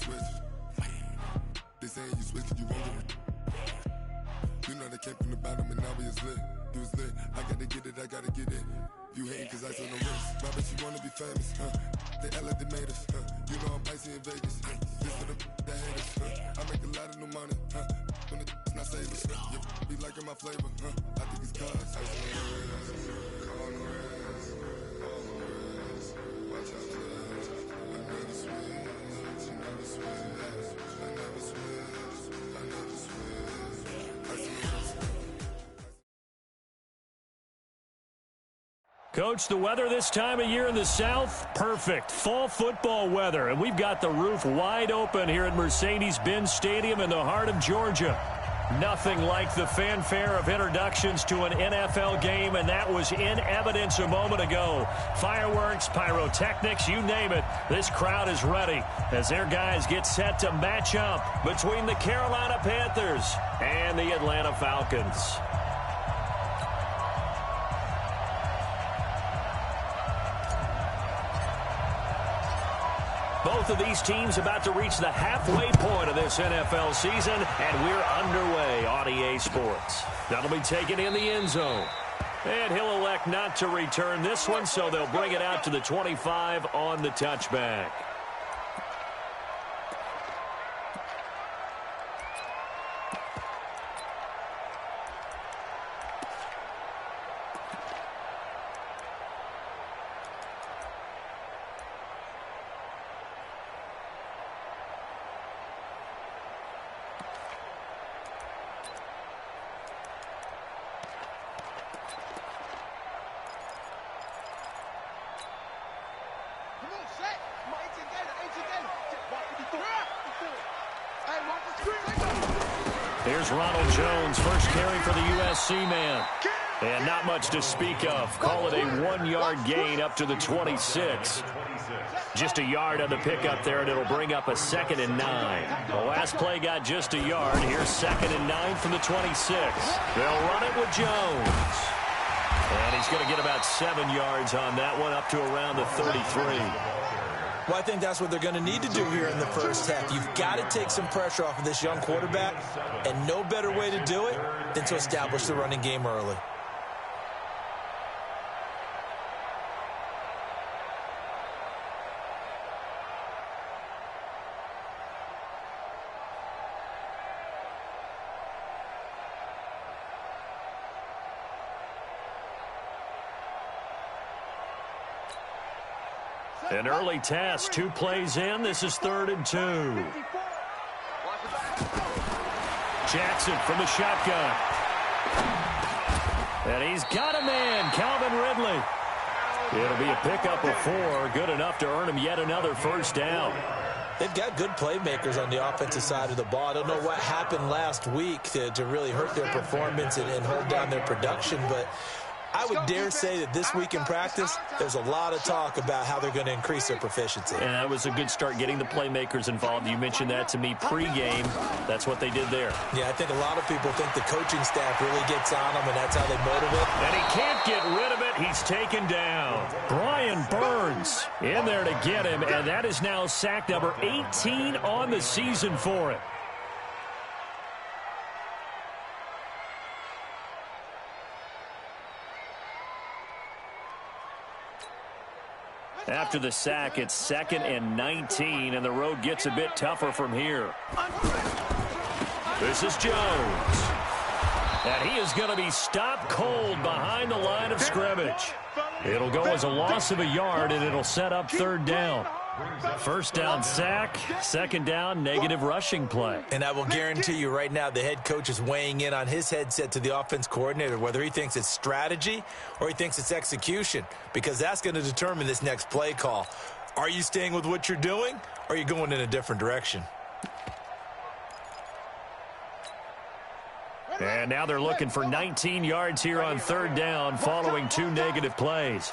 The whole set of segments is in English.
switch. They saying you switch, you won't get it. You know they came from the bottom and now we is lit. You was lit, I gotta get it, I gotta get it. You hating cause I on the wrist. My bitch, you wanna be famous, They act like they made us, You know I'm icy in Vegas, This for the that hate us, I make a lot of new money, When it's not savers, You be liking my flavor, I think it's cause ice on the wrist, call the wrist, watch out for this. I never switch, you never switch, I never switch, I never switch, ice on the wrist. Coach, the weather this time of year in the South, perfect. Fall football weather, and we've got the roof wide open here at Mercedes-Benz Stadium in the heart of Georgia. Nothing like the fanfare of introductions to an NFL game, and that was in evidence a moment ago. Fireworks, pyrotechnics, you name it. This crowd is ready as their guys get set to match up between the Carolina Panthers and the Atlanta Falcons. Both of these teams about to reach the halfway point of this NFL season, and we're underway on EA Sports. That'll be taken in the end zone. And he'll elect not to return this one, so they'll bring it out to the 25 on the touchback. Here's Ronald Jones, first carry for the USC man. And not much to speak of. Call it a 1-yard gain up to the 26. Just a yard on the pickup there, and it'll bring up a 2nd and 9. The last play got just a yard. Here's 2nd and 9 from the 26. They'll run it with Jones. And he's going to get about 7 yards on that one, up to around the 33. Well, I think that's what they're going to need to do here in the first half. You've got to take some pressure off of this young quarterback, and no better way to do it than to establish the running game early. An early task, 2 plays in. This is 3rd and 2. Jackson from the shotgun. And he's got a man, Calvin Ridley. It'll be a pickup of 4, good enough to earn him yet another first down. They've got good playmakers on the offensive side of the ball. I don't know what happened last week to really hurt their performance and hold down their production, but I would dare say that this week in practice, there's a lot of talk about how they're going to increase their proficiency. And that was a good start getting the playmakers involved. You mentioned that to me pregame. That's what they did there. Yeah, I think a lot of people think the coaching staff really gets on them, and that's how they motivate. And he can't get rid of it. He's taken down. Brian Burns in there to get him, and that is now sack number 18 on the season for him. After the sack, it's 2nd and 19, and the road gets a bit tougher from here. This is Jones. And he is going to be stopped cold behind the line of scrimmage. It'll go as a loss of a yard, and it'll set up 3rd down. First down sack, 2nd down negative rushing play. And I will guarantee you right now the head coach is weighing in on his headset to the offense coordinator, whether he thinks it's strategy or he thinks it's execution, because that's going to determine this next play call. Are you staying with what you're doing, or are you going in a different direction? And now they're looking for 19 yards here on 3rd down following 2 negative plays.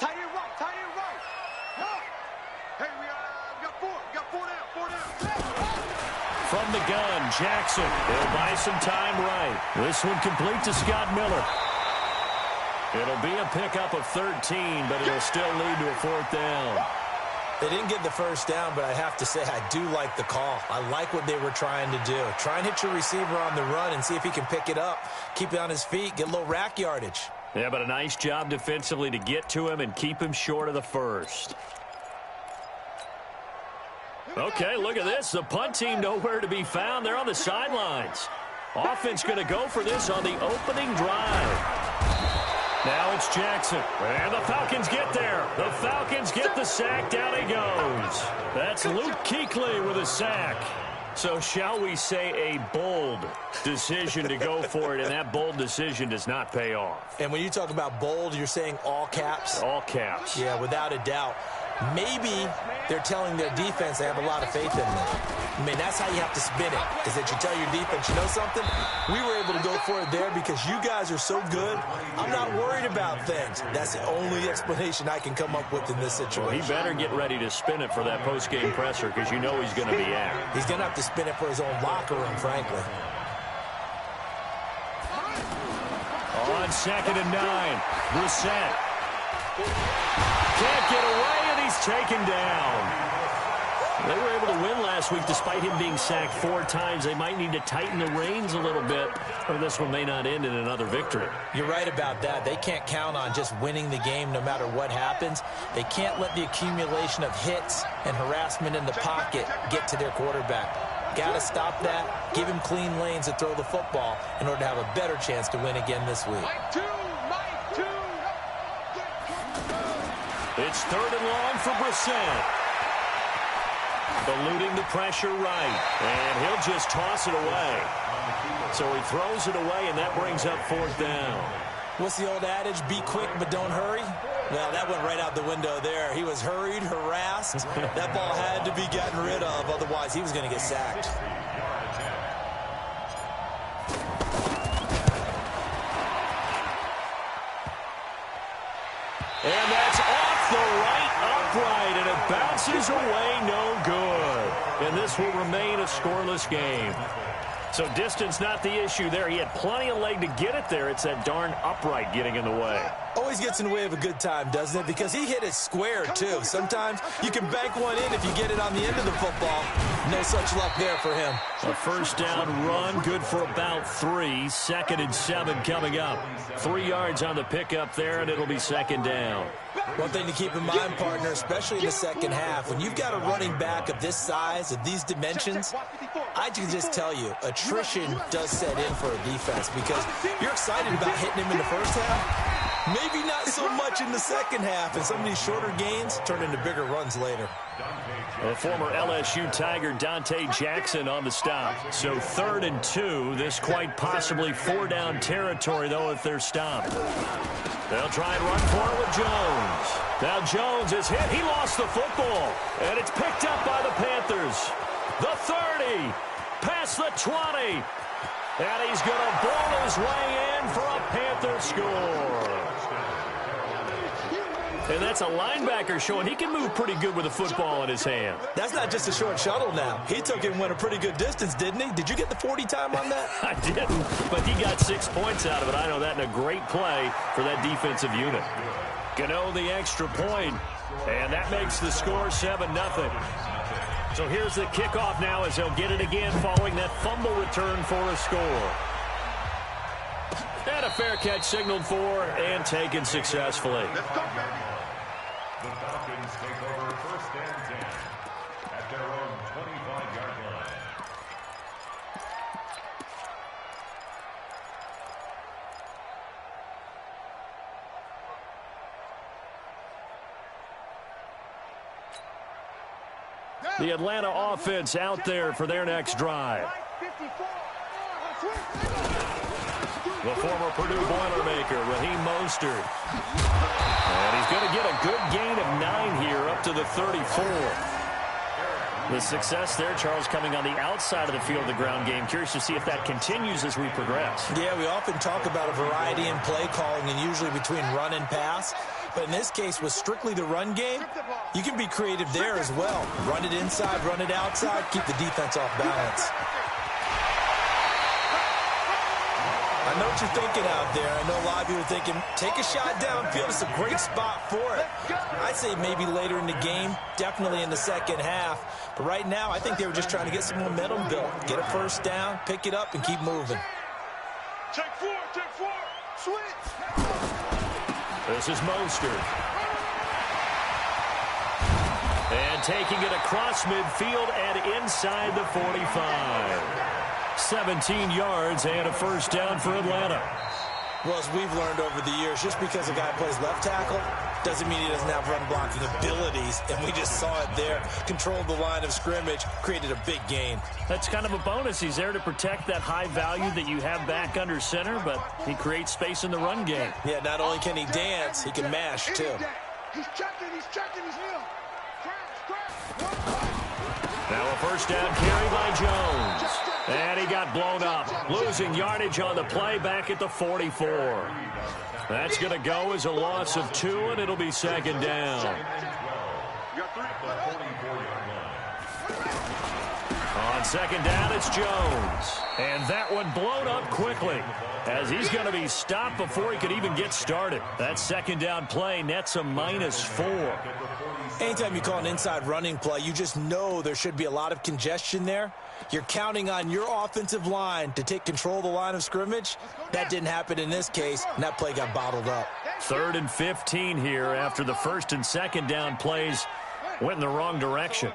From the gun, Jackson. He'll buy some time right. This one complete to Scott Miller. It'll be a pickup of 13, but it'll still lead to a 4th down. They didn't get the first down, but I have to say I do like the call. I like what they were trying to do. Try and hit your receiver on the run and see if he can pick it up, keep it on his feet, get a little rack yardage. Yeah, but a nice job defensively to get to him and keep him short of the first. Okay, look at this. The punt team nowhere to be found. They're on the sidelines. Offense going to go for this on the opening drive. Now it's Jackson. And the Falcons get there. The Falcons get the sack. Down he goes. That's Luke Kuechly with a sack. So shall we say a bold decision to go for it, and that bold decision does not pay off. And when you talk about bold, you're saying all caps? All caps. Yeah, without a doubt. Maybe they're telling their defense they have a lot of faith in them. I mean, that's how you have to spin it, is that you tell your defense, you know something? We were able to go for it there because you guys are so good. I'm not worried about things. That's the only explanation I can come up with in this situation. Well, he better get ready to spin it for that post-game presser because you know he's going to be out. He's going to have to spin it for his own locker room, frankly. On 2nd and 9, Brissett. Can't get away, and he's taken down. They were able to win last week despite him being sacked 4 times. They might need to tighten the reins a little bit, or this one may not end in another victory. You're right about that. They can't count on just winning the game no matter what happens. They can't let the accumulation of hits and harassment in the pocket get to their quarterback. Got to stop that, give him clean lanes to throw the football in order to have a better chance to win again this week. It's 3rd and long for Brissett. Eluding the pressure right, and he'll just toss it away. So he throws it away, and that brings up 4th down. What's the old adage, be quick but don't hurry? Well, that went right out the window there. He was hurried, harassed. That ball had to be gotten rid of, otherwise he was going to get sacked. And that's off the right upright, and it bounces away no good. And this will remain a scoreless game. So distance not the issue there. He had plenty of leg to get it there. It's that darn upright getting in the way. Always gets in the way of a good time, doesn't it? Because he hit it square, too. Sometimes you can bank one in if you get it on the end of the football. No such luck there for him. A 1st down run, good for about 3. 2nd and 7 coming up. 3 yards on the pickup there, and it'll be 2nd down. One thing to keep in mind, partner, especially in the second half, when you've got a running back of this size, of these dimensions, I can just tell you, attrition does set in for a defense because you're excited about hitting him in the first half. Maybe not so much in the second half, and some of these shorter gains turn into bigger runs later. The former LSU Tiger Dante Jackson on the stop. So 3rd and 2. This quite possibly 4-down territory, though, if they're stopped. They'll try and run for it with Jones. Now Jones is hit. He lost the football. And it's picked up by the Panthers. The 30. Past the 20. And he's going to ball his way in for a Panther score. And that's a linebacker showing he can move pretty good with a football in his hand. That's not just a short shuttle now. He took it and went a pretty good distance, didn't he? Did you get the 40 time on that? I didn't, but he got 6 points out of it. I know that in a great play for that defensive unit. Gano the extra point, and that makes the score 7-0. So here's the kickoff now as they'll get it again following that fumble return for a score. And a fair catch signaled for and taken successfully. The Falcons take over 1st and 10 at their own 25-yard line. The Atlanta offense out there for their next drive. The former Purdue Boilermaker, Raheem Mostert. And he's going to get a good gain of 9 here up to the 34. The success there, Charles, coming on the outside of the field of the ground game. Curious to see if that continues as we progress. Yeah, we often talk about a variety in play calling and usually between run and pass. But in this case, with strictly the run game, you can be creative there as well. Run it inside, run it outside, keep the defense off balance. I know what you're thinking out there. I know a lot of people are thinking, take a shot downfield. It's a great spot for it. I'd say maybe later in the game, definitely in the second half. But right now, I think they were just trying to get some momentum built. Get a first down, pick it up, and keep moving. Take four, switch. This is Mostert. And taking it across midfield and inside the 45. 17 yards and a first down for Atlanta. Well, as we've learned over the years, just because a guy plays left tackle doesn't mean he doesn't have run blocking abilities, and we just saw it there. Controlled the line of scrimmage, created a big gain. That's kind of a bonus. He's there to protect that high value that you have back under center, but he creates space in the run game. Yeah, not only can he dance, he can mash, too. He's checking, he's heel. Now a first down carry by Jones. And he got blown up. Losing yardage on the play back at the 44. That's going to go as a loss of 2, and it'll be second down. On second down, it's Jones. And that one blown up quickly as he's going to be stopped before he could even get started. That second down play nets a -4. Anytime you call an inside running play, you just know there should be a lot of congestion there. You're counting on your offensive line to take control of the line of scrimmage. That didn't happen in this case, and that play got bottled up. 3rd and 15 here after the first and second down plays went in the wrong direction.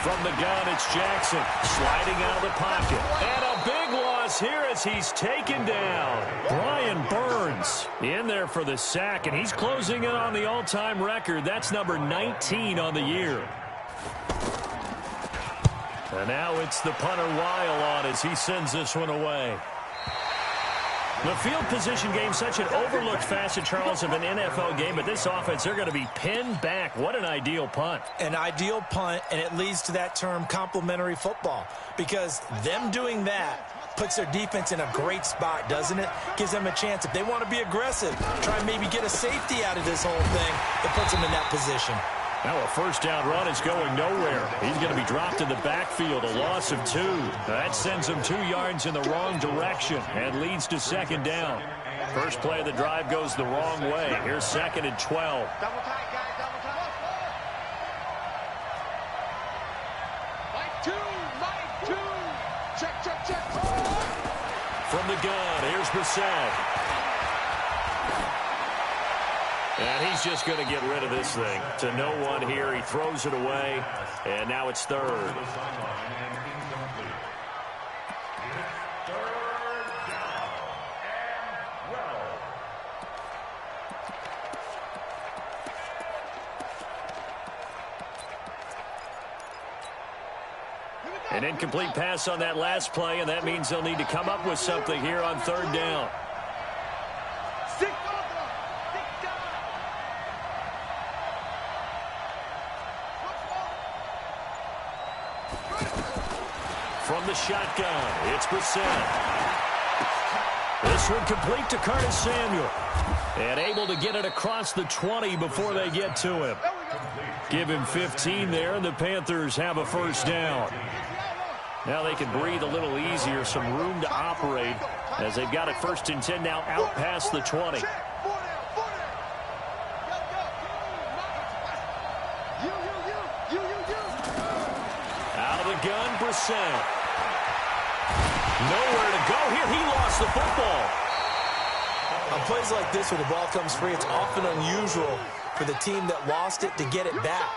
From the gun, it's Jackson sliding out of the pocket. And a big loss here as he's taken down. Brian Burns in there for the sack, and he's closing in on the all-time record. That's number 19 on the year. And now it's the punter Weil on as he sends this one away. The field position game, such an overlooked facet, Charles, of an NFL game, but this offense, they're going to be pinned back. What an ideal punt. An ideal punt, and it leads to that term complementary football, because them doing that puts their defense in a great spot, doesn't it? Gives them a chance. If they want to be aggressive, try and maybe get a safety out of this whole thing, it puts them in that position. Now a first down run is going nowhere. He's going to be dropped in the backfield, a loss of 2. That sends him 2 yards in the wrong direction and leads to second down. First play of the drive goes the wrong way. Here's 2nd and 12. Double tight, guys, double tight. Mike 2. Check. From the gun, here's Brissett. And he's just going to get rid of this thing. To no one here. He throws it away. And now it's 3rd. An incomplete pass on that last play, and that means they'll need to come up with something here on 3rd down. From the shotgun, it's Brissett. This one complete to Curtis Samuel. And able to get it across the 20 before they get to him. Give him 15 there, and the Panthers have a first down. Now they can breathe a little easier, some room to operate as they've got it 1st and 10 now out past the 20. Out of the gun, Brissett. Nowhere to go here. He lost the football. On plays like this, when the ball comes free, it's often unusual for the team that lost it to get it back,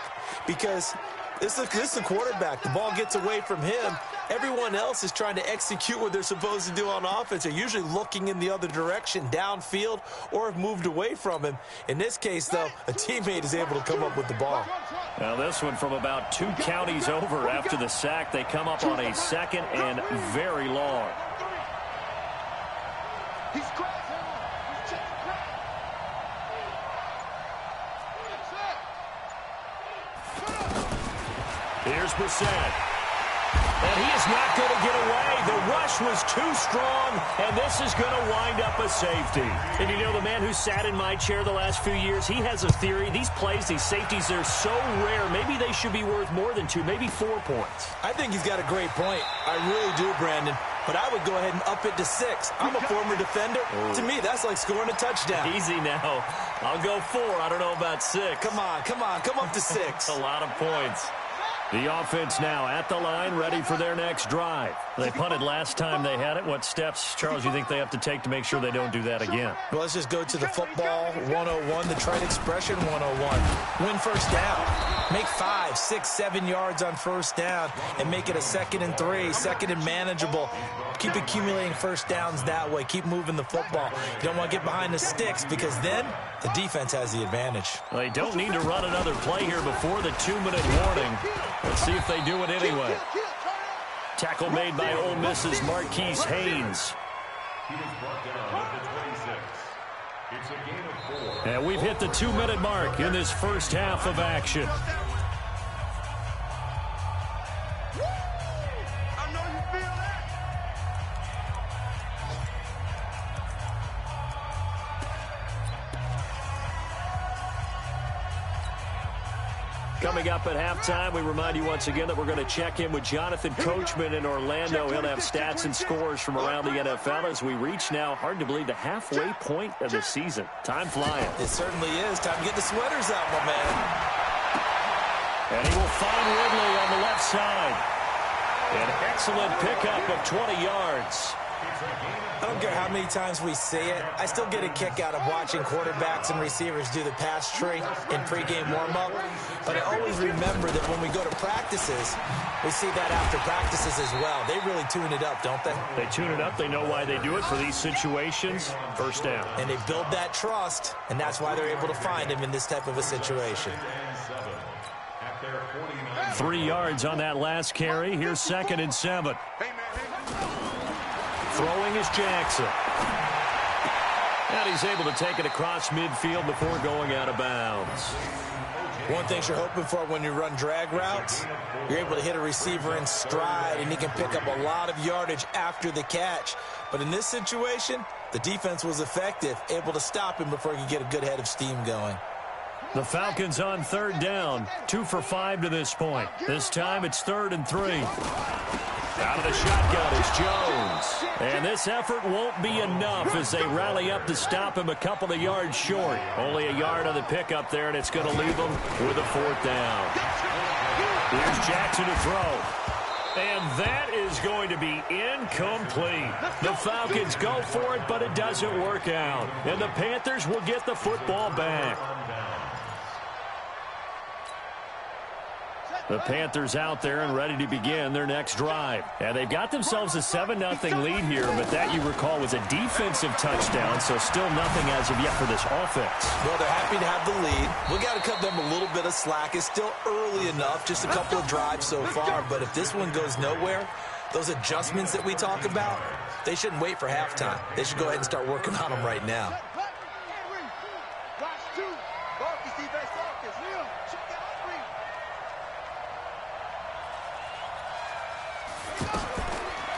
because this is the quarterback. The ball gets away from him. Everyone else is trying to execute what they're supposed to do on offense. They're usually looking in the other direction, downfield, or have moved away from him. In this case, though, a teammate is able to come up with the ball. Now this one from about 2 counties over after the sack. They come up on a 2nd and very long. Here's Brissett. And he is not going to get away. The rush was too strong, and this is going to wind up a safety. And you know, the man who sat in my chair the last few years, he has a theory. These plays, these safeties, they're so rare. Maybe they should be worth more than 2, maybe 4 points. I think he's got a great point. I really do, Brandon. But I would go ahead and up it to 6. I'm a former defender. To me, that's like scoring a touchdown. Easy now. I'll go 4. I don't know about 6. Come on. Come up to 6. A lot of points. The offense now at the line, ready for their next drive. They punted last time they had it. What steps, Charles, you think they have to take to make sure they don't do that again? Well, let's just go to the football 101, the trite expression 101. Win first down. Make 5, 6, 7 yards on first down and make it a 2nd and 3, 2nd and manageable. Keep accumulating first downs that way. Keep moving the football. You don't want to get behind the sticks because then the defense has the advantage. They don't need to run another play here before the 2-minute warning. Let's see if they do it anyway. Tackle made by Ole Miss's Marquise Haynes. He was brought down at the 26. It's a gain of 4. And we've hit the 2-minute mark in this first half of action. I know you feel that. Coming up at halftime, we remind you once again that we're going to check in with Jonathan Coachman in Orlando. He'll have stats and scores from around the NFL as we reach now, hard to believe, the halfway point of the season. Time flying. It certainly is. Time to get the sweaters out, my man. And he will find Ridley on the left side. An excellent pickup of 20 yards. I don't care how many times we see it. I still get a kick out of watching quarterbacks and receivers do the pass tree in pregame warm-up. But I always remember that when we go to practices, we see that after practices as well. They really tune it up, don't they? They tune it up. They know why they do it for these situations. First down. And they build that trust, and that's why they're able to find him in this type of a situation. 3 yards on that last carry. Here's 2nd and 7. Throwing is Jackson. And he's able to take it across midfield before going out of bounds. One thing you're hoping for when you run drag routes, you're able to hit a receiver in stride, and he can pick up a lot of yardage after the catch. But in this situation, the defense was effective, able to stop him before he could get a good head of steam going. The Falcons on 3rd down, 2 for 5 to this point. This time it's 3rd and 3. Out of the shotgun is Jones. And this effort won't be enough as they rally up to stop him a couple of yards short. Only a yard on the pickup there, and it's going to leave them with a 4th down. Here's Jackson to throw. And that is going to be incomplete. The Falcons go for it, but it doesn't work out. And the Panthers will get the football back. The Panthers out there and ready to begin their next drive. And they've got themselves a 7-0 lead here, but that, you recall, was a defensive touchdown, so still nothing as of yet for this offense. Well, they're happy to have the lead. We got to cut them a little bit of slack. It's still early enough, just a couple of drives so far, but if this one goes nowhere, those adjustments that we talk about, they shouldn't wait for halftime. They should go ahead and start working on them right now.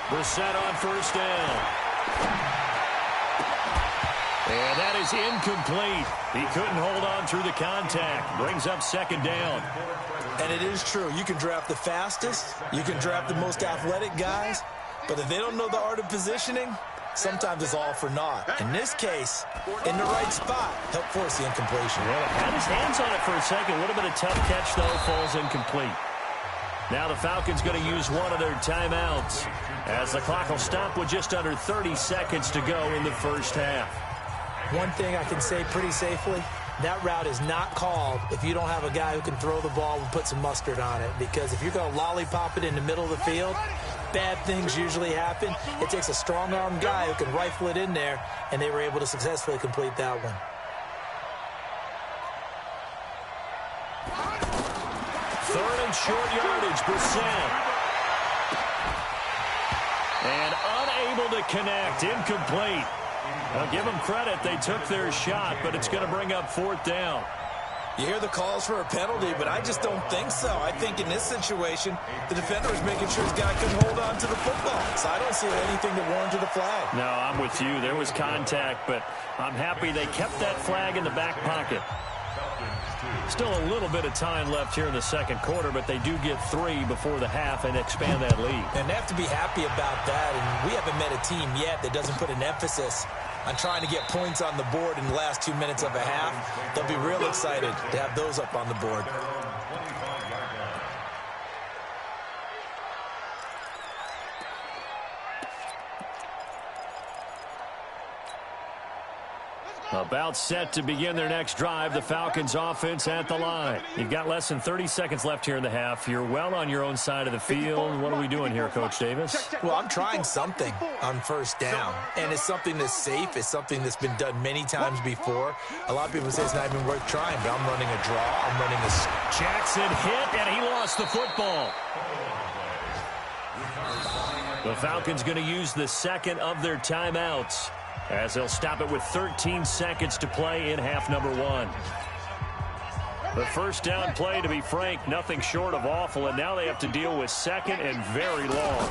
Brissett on 1st down. And that is incomplete. He couldn't hold on through the contact. Brings up 2nd down. And it is true. You can draft the fastest. You can draft the most athletic guys. But if they don't know the art of positioning, sometimes it's all for naught. In this case, in the right spot, help force the incompletion. Well, had his hands on it for a second. A little bit of tough catch, though, falls incomplete. Now the Falcons going to use one of their timeouts as the clock will stop with just under 30 seconds to go in the first half. One thing I can say pretty safely, that route is not called if you don't have a guy who can throw the ball and put some mustard on it. Because if you're going to lollipop it in the middle of the field, bad things usually happen. It takes a strong-arm guy who can rifle it in there, and they were able to successfully complete that one. Third and short yardage, Brissett. And unable to connect, incomplete. I'll give them credit. They took their shot, but it's going to bring up 4th down. You hear the calls for a penalty, but I just don't think so. I think in this situation, the defender is making sure his guy couldn't hold on to the football. So I don't see anything to warrant the flag. No, I'm with you. There was contact, but I'm happy they kept that flag in the back pocket. Still a little bit of time left here in the second quarter, but they do get 3 before the half and expand that lead. And they have to be happy about that. And we haven't met a team yet that doesn't put an emphasis on trying to get points on the board in the last 2 minutes of a half. They'll be real excited to have those up on the board. About set to begin their next drive. The Falcons offense at the line. You've got less than 30 seconds left here in the half. You're well on your own side of the field. What are we doing here, Coach Davis? Well, I'm trying something on first down. And it's something that's safe. It's something that's been done many times before. A lot of people say it's not even worth trying, but I'm running a draw. I'm running a... Jackson hit, and he lost the football. The Falcons going to use the second of their timeouts, as they'll stop it with 13 seconds to play in half number 1. The first down play, to be frank, nothing short of awful, and now they have to deal with second and very long.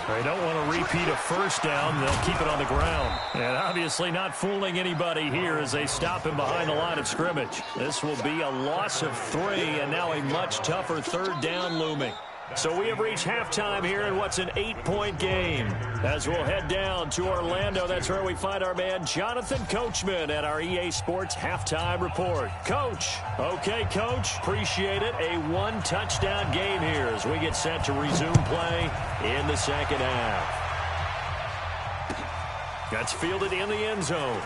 They don't want to repeat a first down. They'll keep it on the ground. And obviously not fooling anybody here as they stop him behind the line of scrimmage. This will be a loss of 3, and now a much tougher third down looming. So we have reached halftime here in what's an 8-point game. As we'll head down to Orlando, that's where we find our man Jonathan Coachman at our EA Sports Halftime Report. Coach. Okay, Coach. Appreciate it. A 1-touchdown game here as we get set to resume play in the second half. That's fielded in the end zone.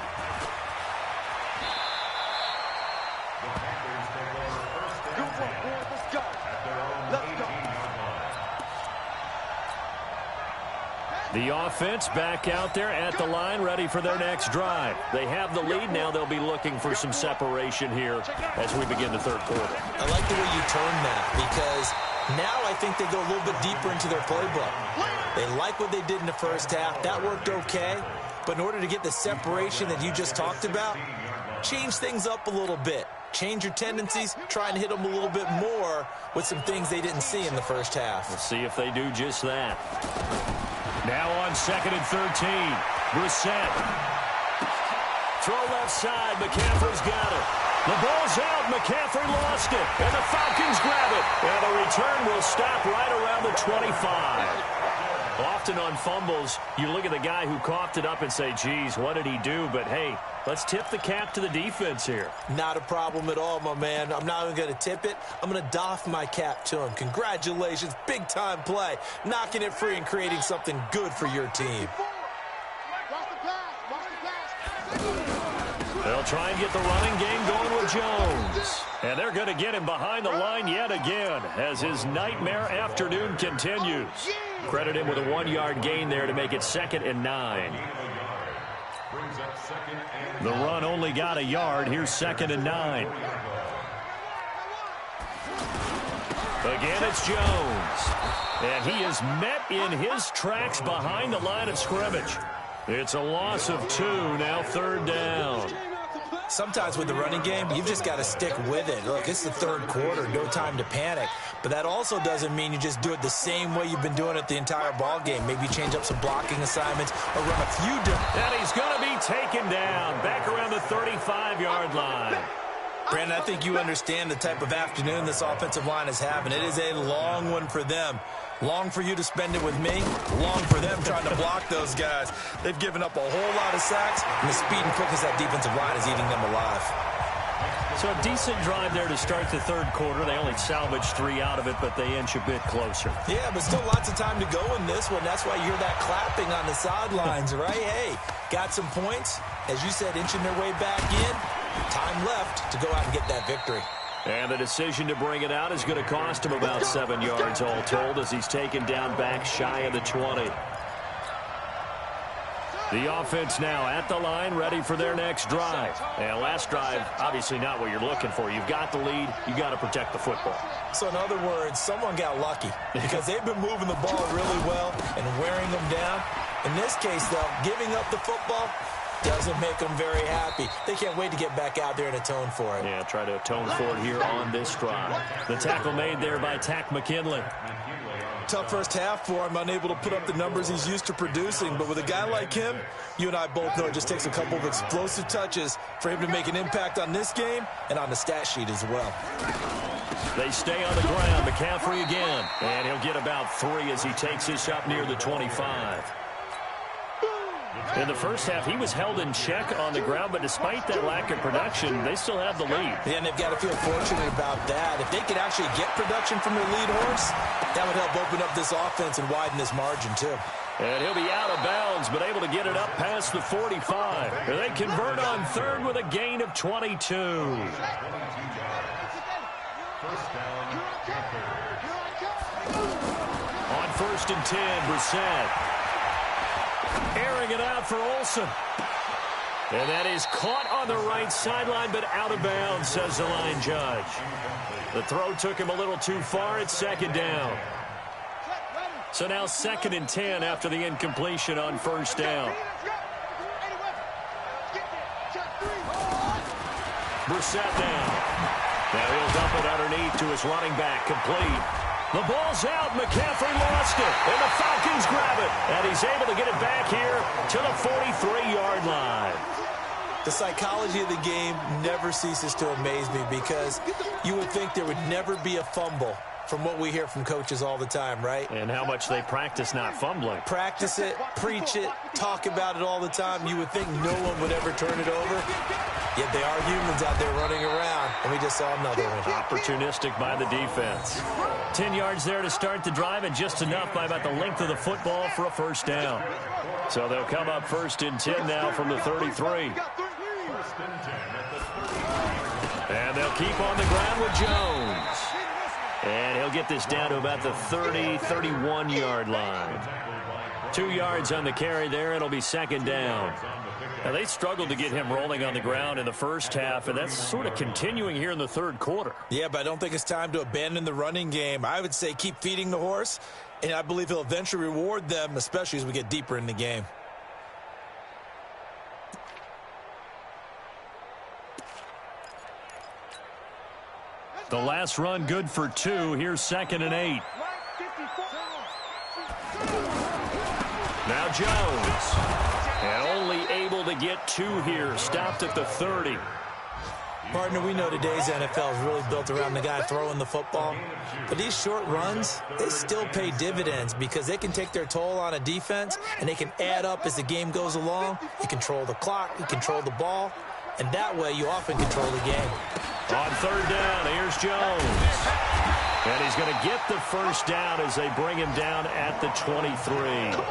The offense back out there at the line, ready for their next drive. They have the lead. Now they'll be looking for some separation here as we begin the third quarter. I like the way you turn that, because now I think they go a little bit deeper into their playbook. They like what they did in the first half. That worked okay. But in order to get the separation that you just talked about, change things up a little bit. Change your tendencies, try and hit them a little bit more with some things they didn't see in the first half. We'll see if they do just that. Now on 2nd and 13, Brissett. Throw left side, McCaffrey's got it. The ball's out, McCaffrey lost it, and the Falcons grab it. And the return will stop right around the 25. Often on fumbles, you look at the guy who coughed it up and say, geez, what did he do? But, hey, let's tip the cap to the defense here. Not a problem at all, my man. I'm not even going to tip it. I'm going to doff my cap to him. Congratulations. Big-time play. Knocking it free and creating something good for your team. They'll try and get the running game going with Jones. And they're going to get him behind the line yet again as his nightmare afternoon continues. Credit him with a 1-yard gain there to make it 2nd and 9. The run only got a yard. Here's 2nd and 9. Again, it's Jones. And he is met in his tracks behind the line of scrimmage. It's a loss of 2, now 3rd down. Sometimes with the running game, you've just got to stick with it. Look, it's the third quarter, no time to panic. But that also doesn't mean you just do it the same way you've been doing it the entire ball game. Maybe change up some blocking assignments or run a few different. And he's going to be taken down back around the 35-yard line. Brandon, I think you understand the type of afternoon this offensive line is having. It is a long one for them. Long for you to spend it with me. Long for them trying to block those guys. They've given up a whole lot of sacks, and the speed and quickness that defensive line is eating them alive. So a decent drive there to start the third quarter. They only salvaged 3 out of it, but they inch a bit closer. Yeah, but still lots of time to go in this one. That's why you hear that clapping on the sidelines, right? Hey, got some points. As you said, inching their way back in. Time left to go out and get that victory. And the decision to bring it out is going to cost him about 7 yards all told as he's taken down back shy of the 20. The offense now at the line, ready for their next drive. And last drive, obviously not what you're looking for. You've got the lead. You got to protect the football. So in other words, someone got lucky because they've been moving the ball really well and wearing them down. In this case, though, giving up the football, doesn't make them very happy. They can't wait to get back out there and atone for it. Yeah, try to atone for it here on this drive. The tackle made there by Tack McKinley. Tough first half for him, unable to put up the numbers he's used to producing. But with a guy like him, you and I both know it just takes a couple of explosive touches for him to make an impact on this game and on the stat sheet as well. They stay on the ground. McCaffrey again. And he'll get about 3 as he takes this up near the 25. In the first half, he was held in check on the ground, but despite that lack of production, they still have the lead. Yeah, and they've got to feel fortunate about that. If they could actually get production from their lead horse, that would help open up this offense and widen this margin, too. And he'll be out of bounds, but able to get it up past the 45. And they convert on third with a gain of 22. First down, On 1st and 10, Brissett. Airing it out for Olsen. And that is caught on the right sideline, but out of bounds, says the line judge. The throw took him a little too far. It's 2nd down. So now 2nd and 10 after the incompletion on 1st down. Brissett down. Now he'll dump it underneath to his running back, complete. The ball's out. McCaffrey lost it. And the Falcons grab it. And he's able to get it back here to the 43-yard line. The psychology of the game never ceases to amaze me because you would think there would never be a fumble from what we hear from coaches all the time, right? And how much they practice not fumbling. Practice it, preach it, talk about it all the time. You would think no one would ever turn it over. Yet they are humans out there running around, and we just saw another one. Opportunistic by the defense. 10 yards there to start the drive, and just enough by about the length of the football for a 1st down. So they'll come up 1st and 10 now from the 33. And they'll keep on the ground with Jones. And he'll get this down to about the 30, 31-yard line. 2 yards on the carry there. It'll be 2nd down. Now, they struggled to get him rolling on the ground in the first half, and that's sort of continuing here in the 3rd quarter. Yeah, but I don't think it's time to abandon the running game. I would say keep feeding the horse, and I believe he'll eventually reward them, especially as we get deeper in the game. The last run good for 2. Here's 2nd and 8. Now Jones. And only able to get 2 here. Stopped at the 30. Partner, we know today's NFL is really built around the guy throwing the football. But these short runs, they still pay dividends because they can take their toll on a defense, and they can add up as the game goes along. You control the clock, you control the ball, and that way you often control the game. On 3rd down, here's Jones. And he's going to get the 1st down as they bring him down at the 23.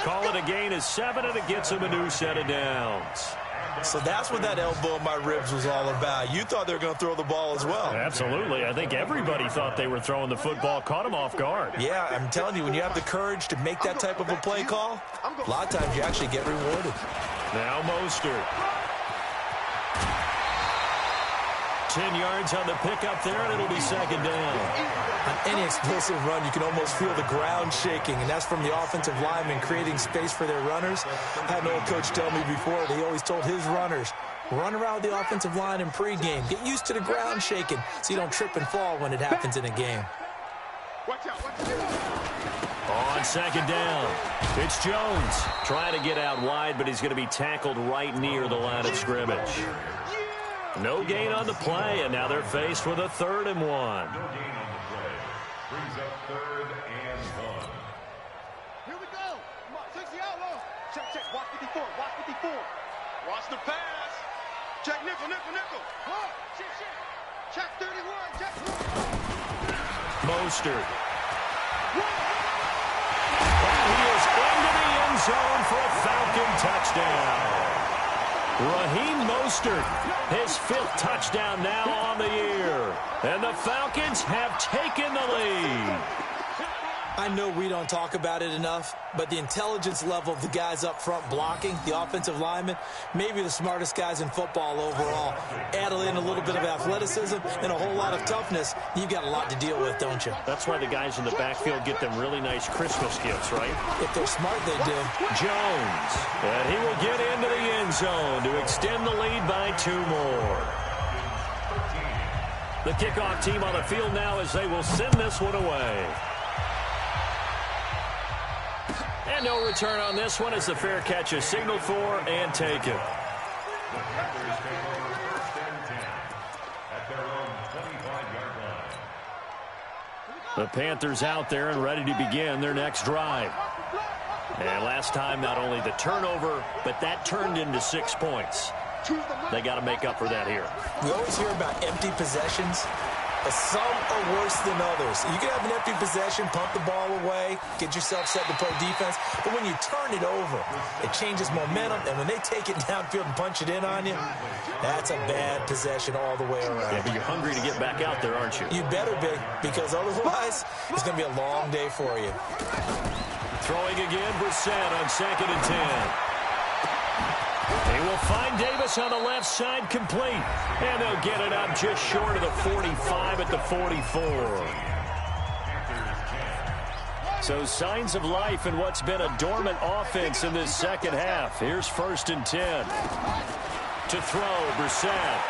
Call it a gain of 7, and it gets him a new set of downs. So that's what that elbow in my ribs was all about. You thought they were going to throw the ball as well. Absolutely. I think everybody thought they were throwing the football, caught him off guard. Yeah, I'm telling you, when you have the courage to make that type of a play call, a lot of times you actually get rewarded. Now Mostert. 10 yards on the pickup there, and it'll be 2nd down. On any explosive run, you can almost feel the ground shaking, and that's from the offensive linemen creating space for their runners. I had an old coach tell me before, he always told his runners, run around the offensive line in pregame. Get used to the ground shaking so you don't trip and fall when it happens in a game. On 2nd down, it's Jones. Trying to get out wide, but he's going to be tackled right near the line of scrimmage. No gain on the play, and now they're faced with a 3rd and 1. no gain on the play. Brings up 3rd and 1. Here we go. Come on, take the outlaw. Check, check. Watch 54. Watch 54. Watch the pass. Check nickel, nickel, nickel. Huh. Shit, shit. Check 31. Check. Mostert. And he is into the end zone for a Falcon touchdown. Raheem Mostert, his 5th touchdown now on the year. And the Falcons have taken the lead. I know we don't talk about it enough, but the intelligence level of the guys up front blocking, the offensive linemen, maybe the smartest guys in football overall. Add in a little bit of athleticism and a whole lot of toughness, you've got a lot to deal with, don't you? That's why the guys in the backfield get them really nice Christmas gifts, right? If they're smart, they do. Jones, and he will get into the end zone to extend the lead by 2 more. The kickoff team on the field now as they will send this one away. And no return on this one as the fair catch is signaled for and taken. The Panthers take over 1st and 10 at their own 25-yard line. The Panthers out there and ready to begin their next drive. And last time, not only the turnover, but that turned into 6 points. They got to make up for that here. We always hear about empty possessions, but some are worse than others. You can have an empty possession, pump the ball away, get yourself set to play defense, but when you turn it over, it changes momentum, and when they take it downfield and punch it in on you, that's a bad possession all the way around. Yeah, but you're hungry to get back out there, aren't you? You better be, because otherwise, it's going to be a long day for you. Throwing again, Brissett on 2nd and 10. They will find Davis on the left side complete. And they'll get it up just short of the 45 at the 44. So signs of life in what's been a dormant offense in this second half. Here's 1st and 10. To throw, Brissett.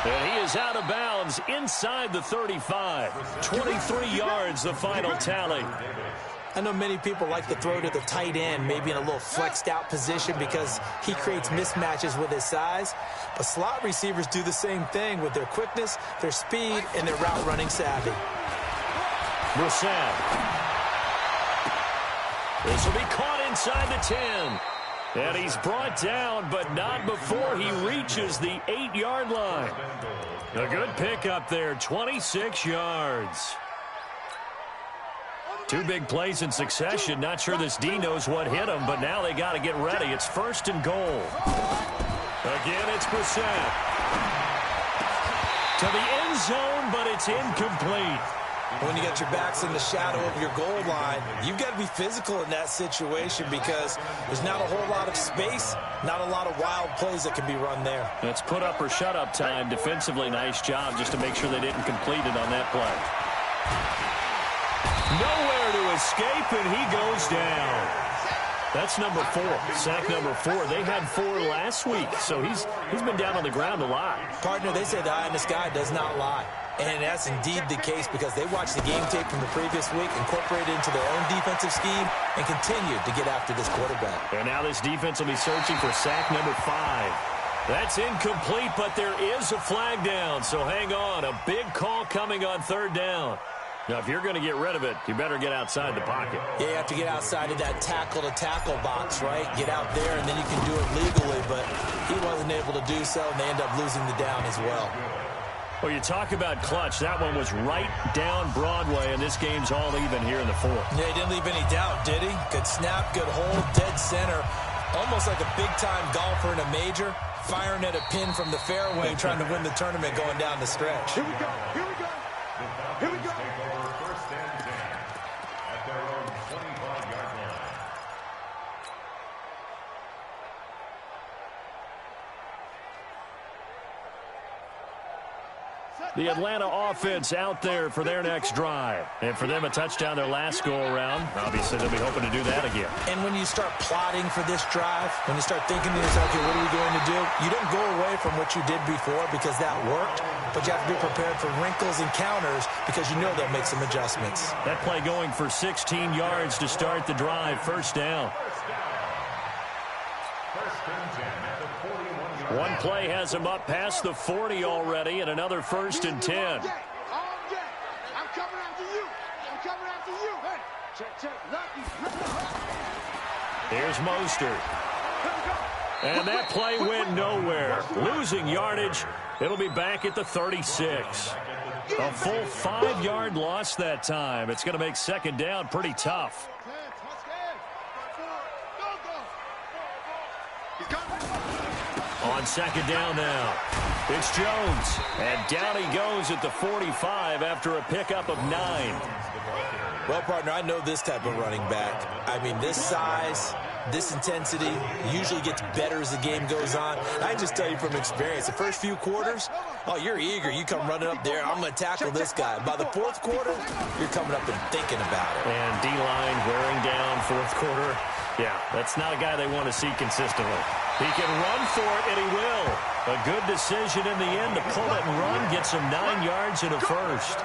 And he is out of bounds inside the 35. 23 yards, the final tally. I know many people like to throw to the tight end, maybe in a little flexed out position because he creates mismatches with his size. But slot receivers do the same thing with their quickness, their speed, and their route running savvy. Brissett. This will be caught inside the 10. And he's brought down, but not before he reaches the 8-yard line. A good pickup there, 26 yards. 2 big plays in succession. Not sure this D knows what hit him, but now they got to get ready. It's 1st and goal. Again, it's Brissett. To the end zone, but it's incomplete. When you got your backs in the shadow of your goal line, you've got to be physical in that situation because there's not a whole lot of space, not a lot of wild plays that can be run there. It's put up or shut up time. Defensively, nice job just to make sure they didn't complete it on that play. Nowhere to escape, and he goes down. That's number 4, sack number 4. They had 4 last week, so he's been down on the ground a lot. Partner, they say the eye in the sky does not lie. And that's indeed the case because they watched the game tape from the previous week, incorporated it into their own defensive scheme, and continued to get after this quarterback. And now this defense will be searching for sack number 5. That's incomplete, but there is a flag down, so hang on. A big call coming on 3rd down. Now, if you're going to get rid of it, you better get outside the pocket. Yeah, you have to get outside of that tackle-to-tackle box, right? Get out there, and then you can do it legally, but he wasn't able to do so, and they end up losing the down as well. Well, you talk about clutch. That one was right down Broadway, and this game's all even here in the 4th. Yeah, he didn't leave any doubt, did he? Good snap, good hold, dead center. Almost like a big-time golfer in a major, firing at a pin from the fairway, trying to win the tournament going down the stretch. Here we go. Here we go. Here we go. Take over 1st and 10 at their own 25-yard line. The Atlanta offense out there for their next drive. And for them, a touchdown their last go-around. Obviously, they'll be hoping to do that again. And when you start plotting for this drive, when you start thinking to yourself, okay, what are we going to do? You don't go away from what you did before because that worked, but you have to be prepared for wrinkles and counters because you know they'll make some adjustments. That play going for 16 yards to start the drive. 1st down. 1st and 10 at the 41-yard line. One play has him up past the 40 already, and another 1st and 10. I'm coming after you. I'm coming after you. Hey, check. Lucky. Here's Mostert. And that play went nowhere. Losing yardage. It'll be back at the 36. A full 5-yard loss that time. It's going to make 2nd down pretty tough. On second down now, it's Jones. And down he goes at the 45 after a pickup of 9. Well, partner, I know this type of running back. I mean, this size, this intensity usually gets better as the game goes on. I can just tell you from experience, the first few quarters, oh, you're eager. You come running up there, I'm going to tackle this guy. By the fourth quarter, you're coming up and thinking about it. And D-line wearing down fourth quarter. Yeah, that's not a guy they want to see consistently. He can run for it, and he will. A good decision in the end to pull it and run, gets him 9 yards in a first.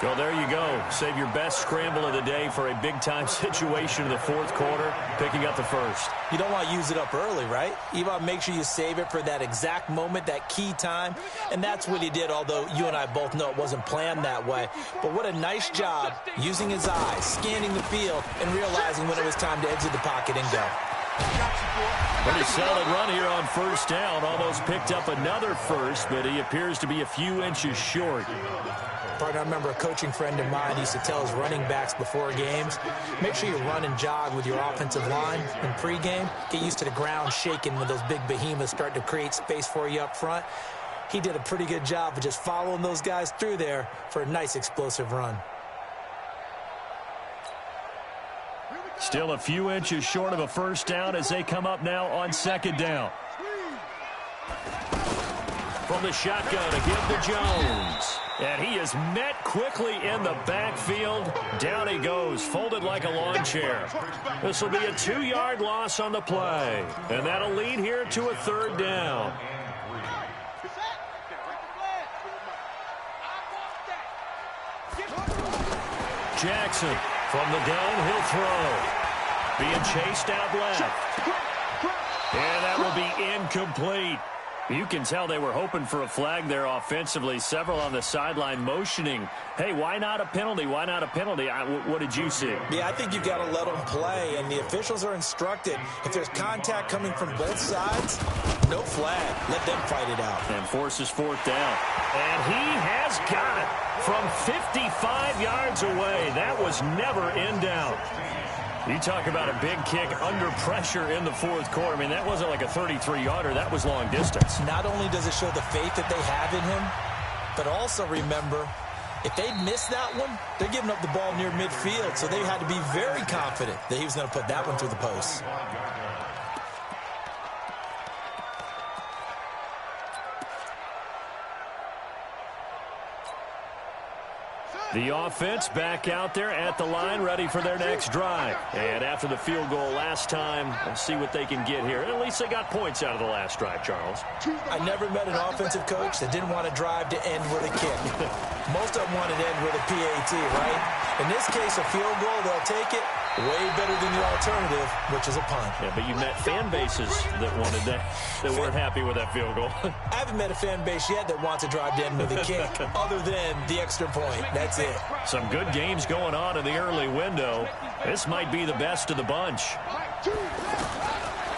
Well, there you go. Save your best scramble of the day for a big-time situation in the fourth quarter, picking up the first. You don't want to use it up early, right? You want to make sure you save it for that exact moment, that key time. And that's what he did, although you and I both know it wasn't planned that way. But what a nice job using his eyes, scanning the field, and realizing when it was time to exit the pocket and go. Pretty solid run here on first down. Almost picked up another first, but he appears to be a few inches short. Partner, I remember a coaching friend of mine used to tell his running backs before games, make sure you run and jog with your offensive line in pregame. Get used to the ground shaking when those big behemoths start to create space for you up front. He did a pretty good job of just following those guys through there for a nice explosive run. Still a few inches short of a first down as they come up now on second down. From the shotgun, a give to Jones. And he is met quickly in the backfield. Down he goes, folded like a lawn chair. This will be a 2-yard loss on the play. And that'll lead here to a third down. Jackson from the downhill throw. Being chased out left. And that will be incomplete. You can tell they were hoping for a flag there offensively. Several on the sideline motioning, hey, why not a penalty? Why not a penalty? What did you see? Yeah, I think you've got to let them play, and the officials are instructed. If there's contact coming from both sides, no flag. Let them fight it out. And forces fourth down. And he has got it from 55 yards away. That was never in doubt. You talk about a big kick under pressure in the fourth quarter. I mean, that wasn't like a 33-yarder. That was long distance. Not only does it show the faith that they have in him, but also remember, if they miss that one, they're giving up the ball near midfield. So they had to be very confident that he was going to put that one through the post. The offense back out there at the line, ready for their next drive. And after the field goal last time, let's see what they can get here. At least they got points out of the last drive, Charles. I never met an offensive coach that didn't want to drive to end with a kick. Most of them wanted to end with a PAT, right? In this case, a field goal, they'll take it. Way better than the alternative, which is a punt. Yeah, but you met fan bases that wanted that, that weren't happy with that field goal. I haven't met a fan base yet that wants to drive to end with a kick, other than the extra point. That's it. Some good games going on in the early window. This might be the best of the bunch.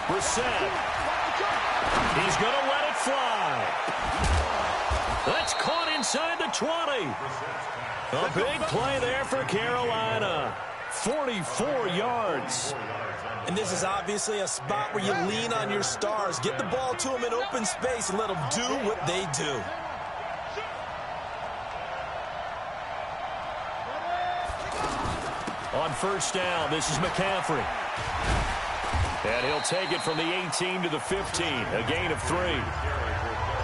Brissett. He's going to let it fly. That's caught inside the 20. A big play there for Carolina. 44 yards. And this is obviously a spot where you lean on your stars. Get the ball to them in open space and let them do what they do. On first down, this is McCaffrey. And he'll take it from the 18 to the 15, a gain of 3.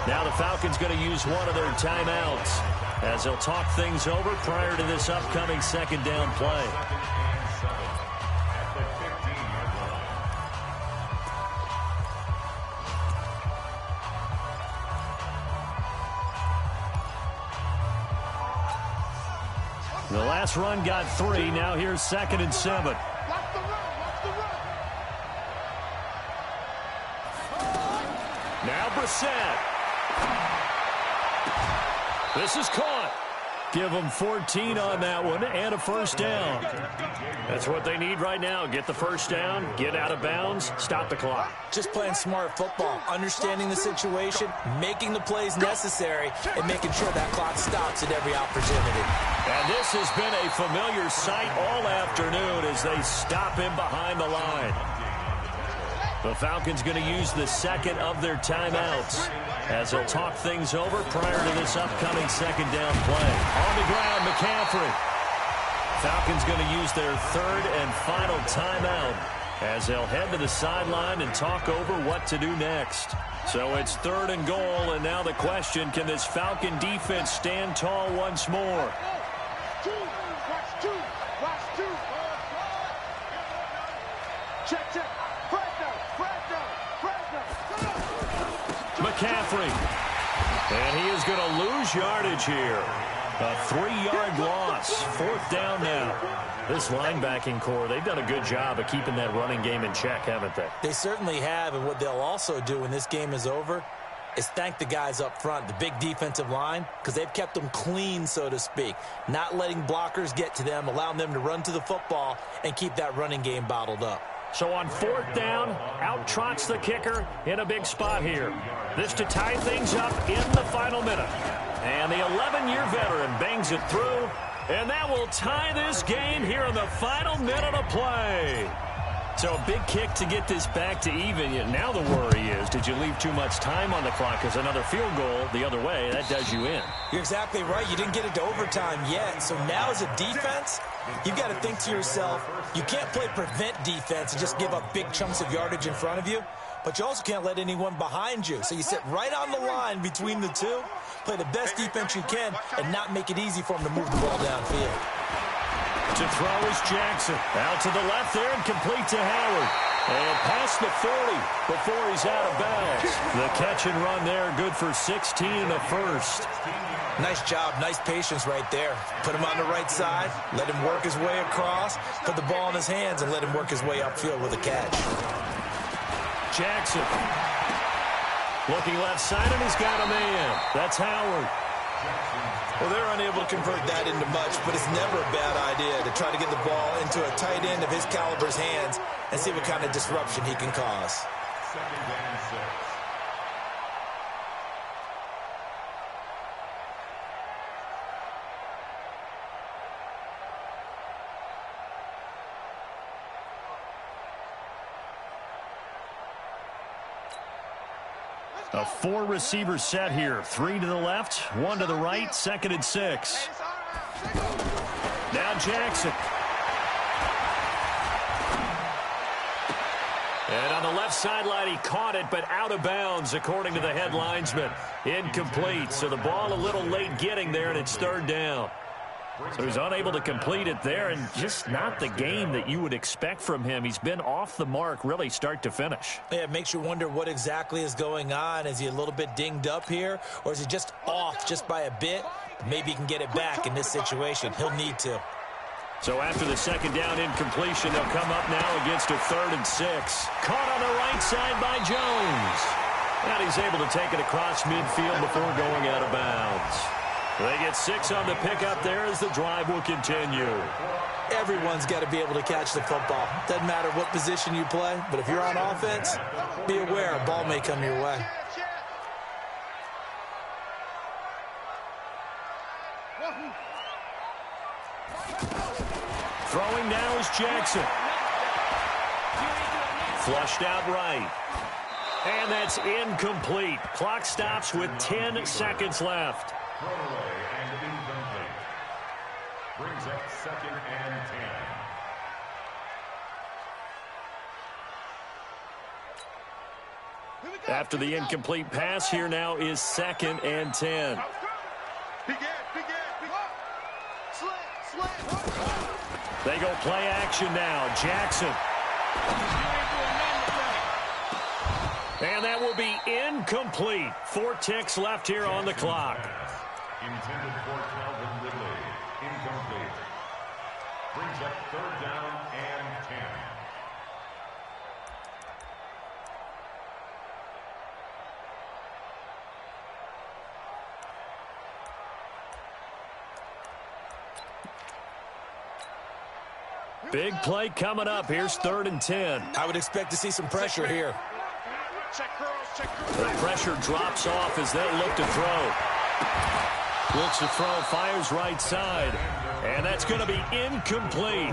Now the Falcons going to use one of their timeouts as they'll talk things over prior to this upcoming second down play. The last run got 3. Now here's 2nd and 7. Now Brissett. This is caught. Give them 14 on that one and a first down. That's what they need right now. Get the first down, get out of bounds, stop the clock. Just playing smart football, understanding the situation, making the plays necessary, and making sure that clock stops at every opportunity. And this has been a familiar sight all afternoon as they stop him behind the line. The Falcons going to use the second of their timeouts as they'll talk things over prior to this upcoming second down play. On the ground, McCaffrey. Falcons going to use their third and final timeout as they'll head to the sideline and talk over what to do next. So it's third and goal, and now the question, can this Falcon defense stand tall once more? McCaffrey. And he is going to lose yardage here. A 3-yard loss. Fourth down now. This linebacking core, they've done a good job of keeping that running game in check, haven't they? They certainly have, and what they'll also do when this game is over is thank the guys up front, the big defensive line, because they've kept them clean, so to speak, not letting blockers get to them, allowing them to run to the football and keep that running game bottled up. So on fourth down, out trots the kicker in a big spot here. This to tie things up in the final minute. And the 11-year veteran bangs it through, and that will tie this game here in the final minute of play. So a big kick to get this back to even. Now the worry is, did you leave too much time on the clock? Because another field goal the other way, that does you in. You're exactly right. You didn't get it to overtime yet. So now as a defense, you've got to think to yourself, you can't play prevent defense and just give up big chunks of yardage in front of you. But you also can't let anyone behind you. So you sit right on the line between the two, play the best defense you can, and not make it easy for them to move the ball downfield. To throw is Jackson. Out to the left there and complete to Howard. And past the 40 before he's out of bounds. The catch and run there, good for 16 and a first. Nice job, nice patience right there. Put him on the right side, let him work his way across, put the ball in his hands, and let him work his way upfield with a catch. Jackson. Looking left side, and he's got a man. That's Howard. Well, they're unable to convert that into much, but it's never a bad idea to try to get the ball into a tight end of his caliber's hands and see what kind of disruption he can cause. Second down 6. A 4-receiver set here. 3 to the left, 1 to the right, second and 6. Now Jackson. And on the left sideline, he caught it, but out of bounds, according to the head linesman. Incomplete, so the ball a little late getting there, and it's third down. So he's unable to complete it there, and just not the game that you would expect from him. He's been off the mark, really, start to finish. Yeah, it makes you wonder what exactly is going on. Is he a little bit dinged up here, or is he just off just by a bit? Maybe he can get it back in this situation. He'll need to. So after the second down incompletion, they'll come up now against a 3rd and 6. Caught on the right side by Jones. And he's able to take it across midfield before going out of bounds. They get 6 on the pickup there as the drive will continue. Everyone's got to be able to catch the football. Doesn't matter what position you play, but if you're on offense, be aware a ball may come your way. Throwing now is Jackson. Flushed out right. And that's incomplete. Clock stops with 10 seconds left. Throwaway and incomplete. Brings up 2nd and 10. After the incomplete pass, here now is 2nd and 10. They go play action now. Jackson. And that will be incomplete. 4 ticks left here on the clock. Intended for Calvin Ridley. Incomplete. Brings up 3rd down and 10. Big play coming up. Here's 3rd and 10. I would expect to see some pressure here. The pressure drops off as they look to throw. Looks to throw, fires right side. And that's going to be incomplete.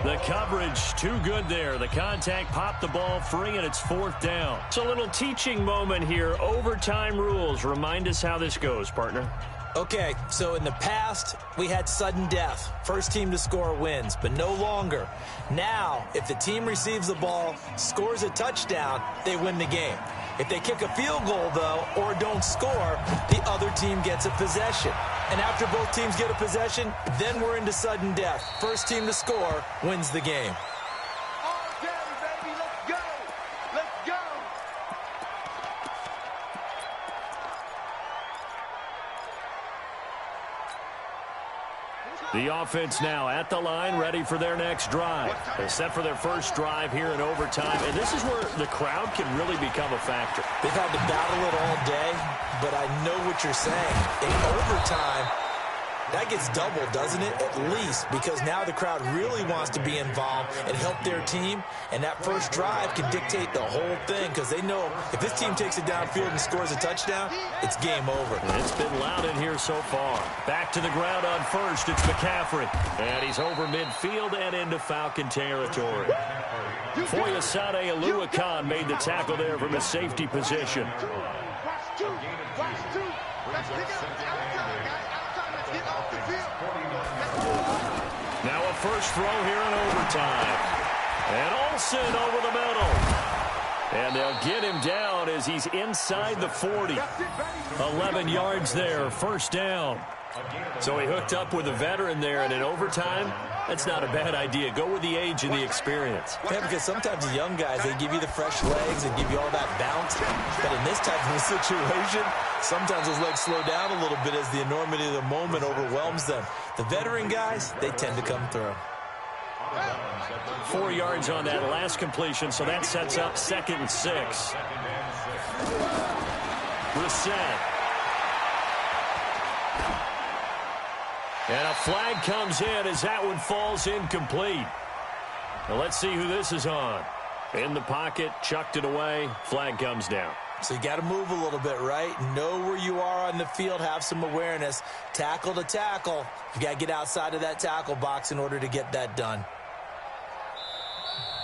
The coverage too good there. The contact popped the ball free, and it's 4th down. It's a little teaching moment here. Overtime rules. Remind us how this goes, partner. Okay, so in the past, we had sudden death. First team to score wins, but no longer. Now, if the team receives the ball, scores a touchdown, they win the game. If they kick a field goal, though, or don't score, the other team gets a possession. And after both teams get a possession, then we're into sudden death. First team to score wins the game. All day, baby. Let's go. Let's go. The offense now at the line, ready for their next drive. They're set for their first drive here in overtime, and this is where the crowd can really become a factor. They've had to battle it all day, but I know what you're saying. In overtime, that gets doubled, doesn't it? At least, because now the crowd really wants to be involved and help their team, and that first drive can dictate the whole thing because they know if this team takes it downfield and scores a touchdown, it's game over. It's been loud in here so far. Back to the ground on first, it's McCaffrey. And he's over midfield and into Falcon territory. Foyesade Aluakan made the tackle there from his safety position. Watch two. Let's pick it up. Outside, guys. Outside. Let's get off the field. Now a first throw here in overtime. And Olsen over the middle. And they'll get him down as he's inside the 40. 11 yards there, first down. So he hooked up with a veteran there, and in overtime, that's not a bad idea. Go with the age and the experience. Yeah, because sometimes the young guys, they give you the fresh legs and give you all that bounce. But in this type of a situation, sometimes those legs slow down a little bit as the enormity of the moment overwhelms them. The veteran guys, they tend to come through. 4 yards on that last completion, so that sets up 2nd and 6. Brissett. And a flag comes in as that one falls incomplete. Now let's see who this is on. In the pocket, chucked it away, flag comes down. So you got to move a little bit, right? Know where you are on the field, have some awareness. Tackle to tackle. You got to get outside of that tackle box in order to get that done.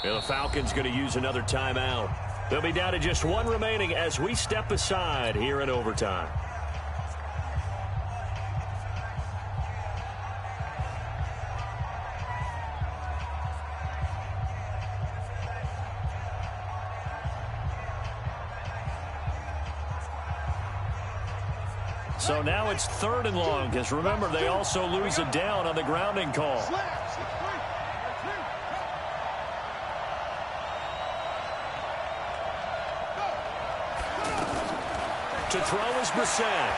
And the Falcons going to use another timeout. They'll be down to just one remaining as we step aside here in overtime. So now it's 3rd and long, because remember, they also lose a down on the grounding call. To throw is Brissett.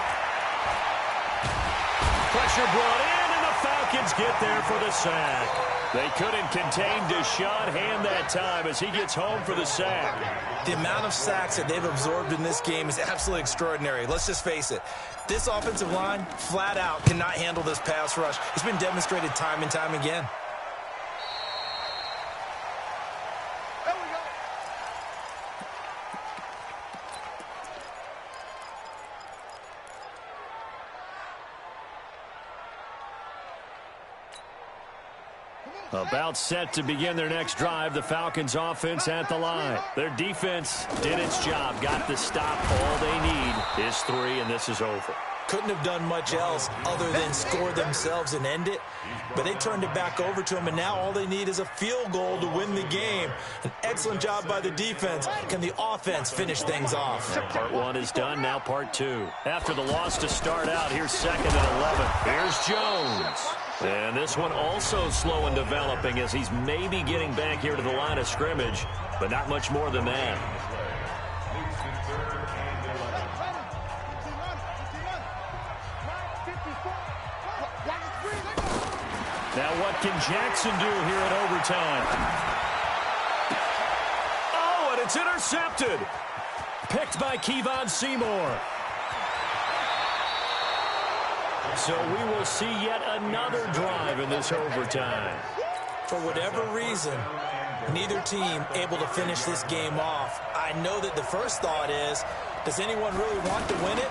Pressure brought in, and the Falcons get there for the sack. They couldn't contain Deshaun that time as he gets home for the sack. The amount of sacks that they've absorbed in this game is absolutely extraordinary. Let's just face it. This offensive line, flat out, cannot handle this pass rush. It's been demonstrated time and time again. There we go. About set to begin their next drive, the Falcons offense at the line. Their defense did its job, got the stop. All they need is 3, and this is over. Couldn't have done much else other than score themselves and end it. But they turned it back over to them, and now all they need is a field goal to win the game. An excellent job by the defense. Can the offense finish things off? Part 1 is done, now part 2. After the loss to start out, here's 2nd and 11. Here's Jones. And this one also slow in developing as he's maybe getting back here to the line of scrimmage, but not much more than that. Now what can Jackson do here in overtime? Oh, and it's intercepted. Picked by Kevon Seymour. So we will see yet another drive in this overtime. For whatever reason, neither team able to finish this game off. I know that the first thought is, does anyone really want to win it?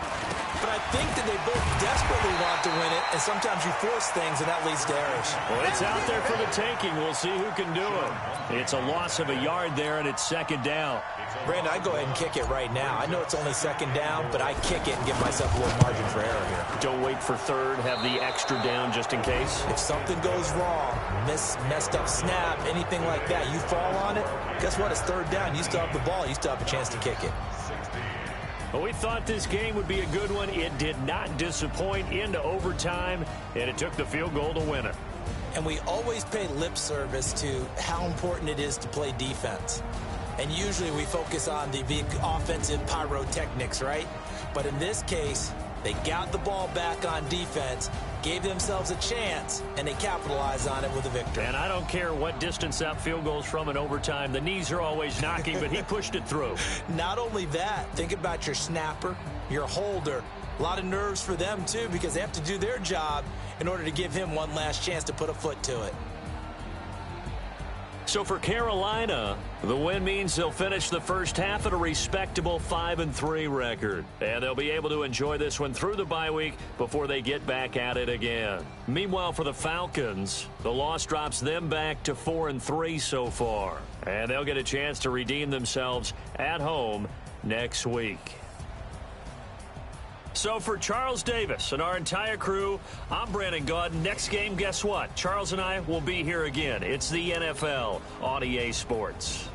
but I think that they both desperately want to win it, and sometimes you force things, and that leads to errors. Well, it's out there for the taking. We'll see who can do it. It's a loss of a yard there, and it's second down. Brandon, I go ahead and kick it right now. I know it's only second down, but I kick it and give myself a little margin for error here. Don't wait for third. Have the extra down just in case. If something goes wrong, messed up snap, anything like that, you fall on it, guess what? It's third down. You still have the ball. You still have a chance to kick it. Well, we thought this game would be a good one. It did not disappoint into overtime, and it took the field goal to win it. And we always pay lip service to how important it is to play defense. And usually we focus on the big offensive pyrotechnics, right? But in this case, they got the ball back on defense, gave themselves a chance, and they capitalized on it with a victory. And I don't care what distance that field goes from in overtime. The knees are always knocking, but he pushed it through. Not only that, think about your snapper, your holder. A lot of nerves for them, too, because they have to do their job in order to give him one last chance to put a foot to it. So for Carolina, the win means they'll finish the first half at a respectable 5-3 record. And they'll be able to enjoy this one through the bye week before they get back at it again. Meanwhile, for the Falcons, the loss drops them back to 4-3 so far. And they'll get a chance to redeem themselves at home next week. So for Charles Davis and our entire crew, I'm Brandon Gaud. Next game, guess what? Charles and I will be here again. It's the NFL on EA Sports.